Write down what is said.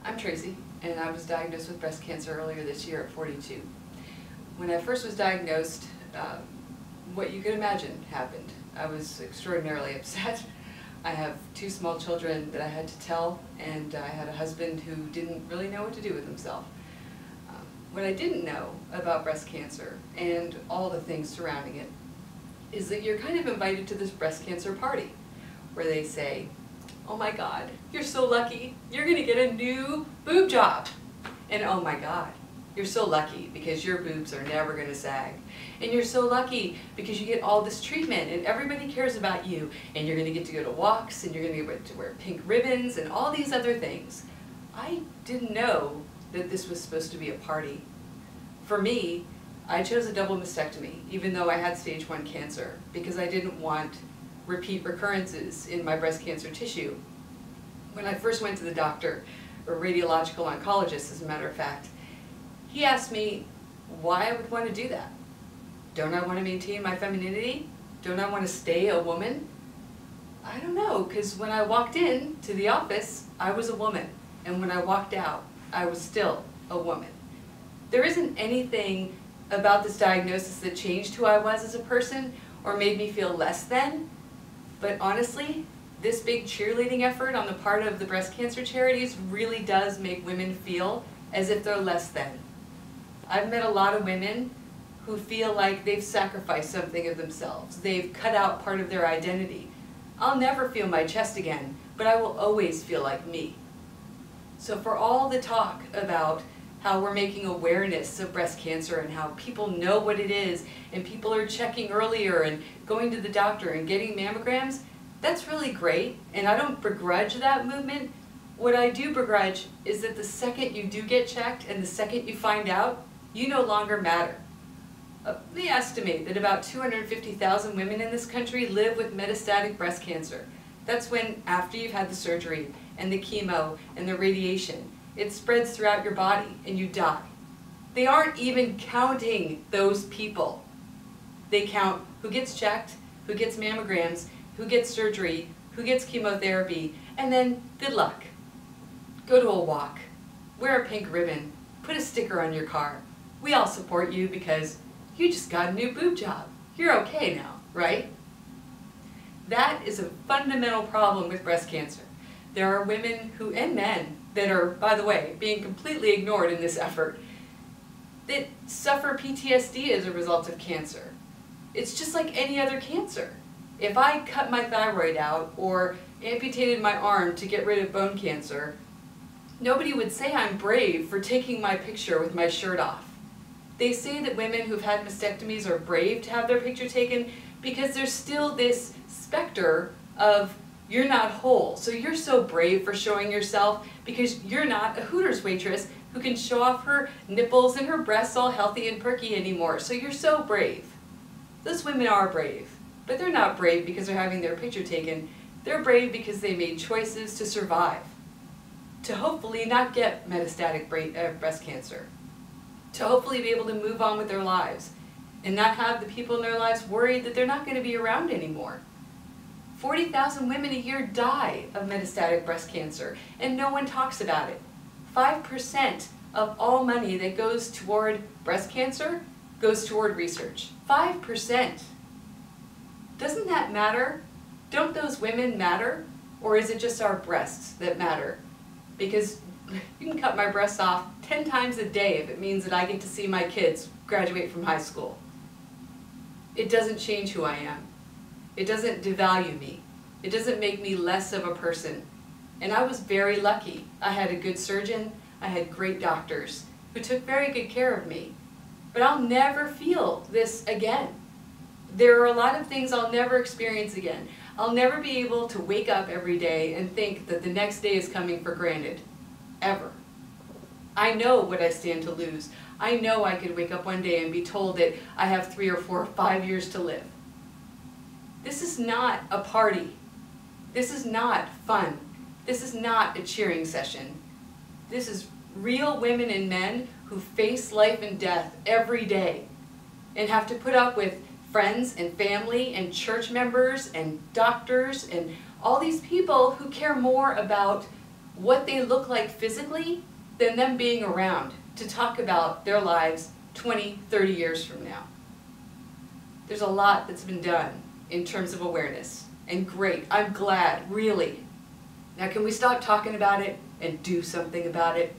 I'm Tracy, and I was diagnosed with breast cancer earlier this year at 42. When I first was diagnosed, what you could imagine happened. I was extraordinarily upset. I have 2 small children that I had to tell, and I had a husband who didn't really know what to do with himself. What I didn't know about breast cancer and all the things surrounding it is that you're kind of invited to this breast cancer party where they say, "Oh my God, you're so lucky, you're gonna get a new boob job." And oh my God, you're so lucky because your boobs are never gonna sag. And you're so lucky because you get all this treatment and everybody cares about you, and you're gonna get to go to walks, and you're gonna get to wear pink ribbons and all these other things. I didn't know that this was supposed to be a party. For me, I chose a double mastectomy, even though I had stage 1 cancer, because I didn't want repeat recurrences in my breast cancer tissue. When I first went to the doctor, a radiological oncologist as a matter of fact, he asked me why I would want to do that. Don't I want to maintain my femininity? Don't I want to stay a woman? I don't know, because when I walked in to the office, I was a woman, and when I walked out, I was still a woman. There isn't anything about this diagnosis that changed who I was as a person or made me feel less than. But honestly, this big cheerleading effort on the part of the breast cancer charities really does make women feel as if they're less than. I've met a lot of women who feel like they've sacrificed something of themselves. They've cut out part of their identity. I'll never feel my chest again, but I will always feel like me. So for all the talk about how we're making awareness of breast cancer and how people know what it is and people are checking earlier and going to the doctor and getting mammograms, that's really great, and I don't begrudge that movement. What I do begrudge is that the second you do get checked and the second you find out, you no longer matter. They estimate that about 250,000 women in this country live with metastatic breast cancer. That's when, after you've had the surgery and the chemo and the radiation, it spreads throughout your body and you die. They aren't even counting those people. They count who gets checked, who gets mammograms, who gets surgery, who gets chemotherapy, and then good luck. Go to a walk, wear a pink ribbon, put a sticker on your car. We all support you because you just got a new boob job. You're okay now, right? That is a fundamental problem with breast cancer. There are women who, and men, that are, by the way, being completely ignored in this effort, that suffer PTSD as a result of cancer. It's just like any other cancer. If I cut my thyroid out or amputated my arm to get rid of bone cancer, nobody would say I'm brave for taking my picture with my shirt off. They say that women who've had mastectomies are brave to have their picture taken because there's still this specter of you're not whole, so you're so brave for showing yourself because you're not a Hooters waitress who can show off her nipples and her breasts all healthy and perky anymore, so you're so brave. Those women are brave, but they're not brave because they're having their picture taken. They're brave because they made choices to survive, to hopefully not get metastatic breast cancer, to hopefully be able to move on with their lives and not have the people in their lives worried that they're not going to be around anymore. 40,000 women a year die of metastatic breast cancer, and no one talks about it. 5% of all money that goes toward breast cancer goes toward research. 5%. Doesn't that matter? Don't those women matter? Or is it just our breasts that matter? Because you can cut my breasts off 10 times a day if it means that I get to see my kids graduate from high school. It doesn't change who I am. It doesn't devalue me. It doesn't make me less of a person. And I was very lucky. I had a good surgeon. I had great doctors who took very good care of me. But I'll never feel this again. There are a lot of things I'll never experience again. I'll never be able to wake up every day and think that the next day is coming for granted. Ever. I know what I stand to lose. I know I could wake up one day and be told that I have 3 or 4 or 5 years to live. This is not a party. This is not fun. This is not a cheering session. This is real women and men who face life and death every day and have to put up with friends and family and church members and doctors and all these people who care more about what they look like physically than them being around to talk about their lives 20, 30 years from now. There's a lot that's been done in terms of awareness, and great, I'm glad, really. Now can we stop talking about it and do something about it?